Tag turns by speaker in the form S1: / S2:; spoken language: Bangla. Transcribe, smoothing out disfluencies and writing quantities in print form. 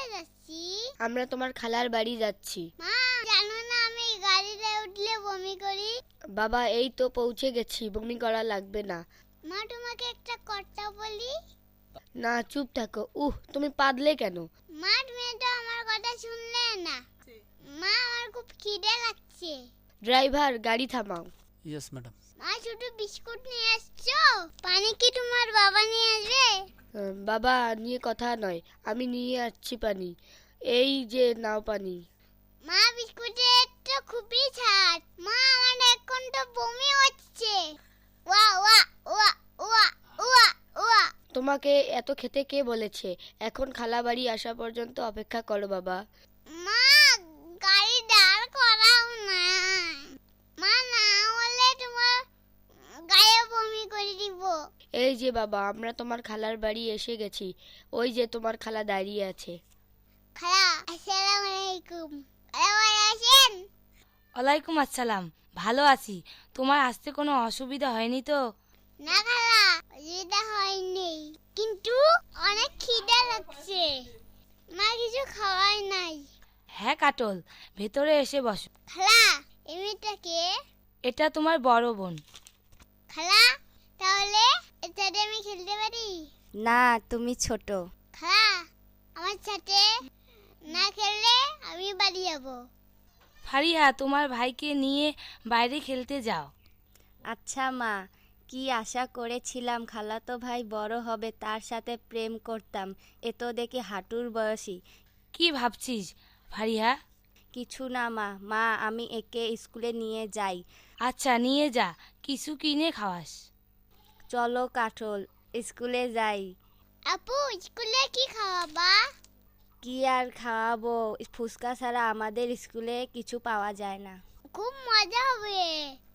S1: কোথায় যাচ্ছি?
S2: আমরা তোমার খালার বাড়ি যাচ্ছি।
S1: মা, জানো না আমি গাড়িতে উঠলে বমি করি?
S2: বাবা, এই তো পৌঁছে গেছি, বমি করা লাগবে না।
S1: মা, তোমাকে একটা কথা বলি?
S2: না, চুপ থাকো। তুমি পাদলে কেন?
S1: মা, তুমি তো আমার কথা শুনলে না। মা, আমার খুব খিদে লাগছে।
S2: ড্রাইভার, গাড়ি থামাও।
S3: Yes madam.
S1: মা, শুধু বিস্কুট নিয়ে আসছো? পানি কি তোমার বাবা নিয়ে আসবে?
S2: বাবা নিয়ে কথা নয়, আমি নিয়ে আসছি পানি। এই যে নাও পানি।
S1: মা, বিস্কুটের তো খুবই স্বাদ। মা, আমার এখন তো বমি হচ্ছে। ওয়া ওয়া ওয়া ওয়া ওয়া ওয়া।
S2: তোমাকে এত খেতে কে বলেছে? এখন খালা বাড়ি আসা পর্যন্ত অপেক্ষা করো বাবা।
S1: মা, গাড়ি দাঁড় করাও না। মা, না হলে তোমার গায়ে বমি করে দিব।
S2: এই যে বাবা, আমরা তোমার খালার বাড়ি এসে গেছি। ওই যে তোমার খালা দাঁড়িয়ে আছে।
S1: খালা, আসসালামু আলাইকুম। ভালো আছেন?
S4: ওয়ালাইকুম আসসালাম। ভালো আছি। তোমার আসতে কোনো অসুবিধা হয়নি তো?
S1: না খালা, অসুবিধা হয়নি, কিন্তু অনেক খিদে লাগছে। মা, কিছু খাওয়াই নাই।
S4: হ্যাঁ কাটল, ভেতরে এসে বসো।
S1: খালা, এই মেয়েটাকে?
S4: এটা তোমার বড় বোন।
S1: খালা, তাহলে এটাতে আমি খেলতে পারি?
S5: না, তুমি ছোট।
S1: খালা, আমার সাথে না খেললে আমি বাড়ি যাবো।
S4: ফারিহা, তোমার ভাইকে নিয়ে বাইরে খেলতে যাও।
S5: আচ্ছা মা, কি আশা করেছিলাম খালাতো ভাই বড় হবে তার সাথে প্রেম করতাম। এ তো দেখি হাঁটুর বয়সী।
S4: কি ভাবছিস ফারিহা?
S5: কিছু না মা। মা, আমি একে স্কুলে নিয়ে যাই।
S4: আচ্ছা নিয়ে যা, কিছু কিনে খাওয়াস।
S5: চলো কাঠল, স্কুলে যাই।
S1: আপু, স্কুলে কি খাওয়াবা?
S5: কি আর খাওয়াবো, ফুচকা ছাড়া আমাদের স্কুলে কিছু পাওয়া যায় না।
S1: খুব মজা হবে।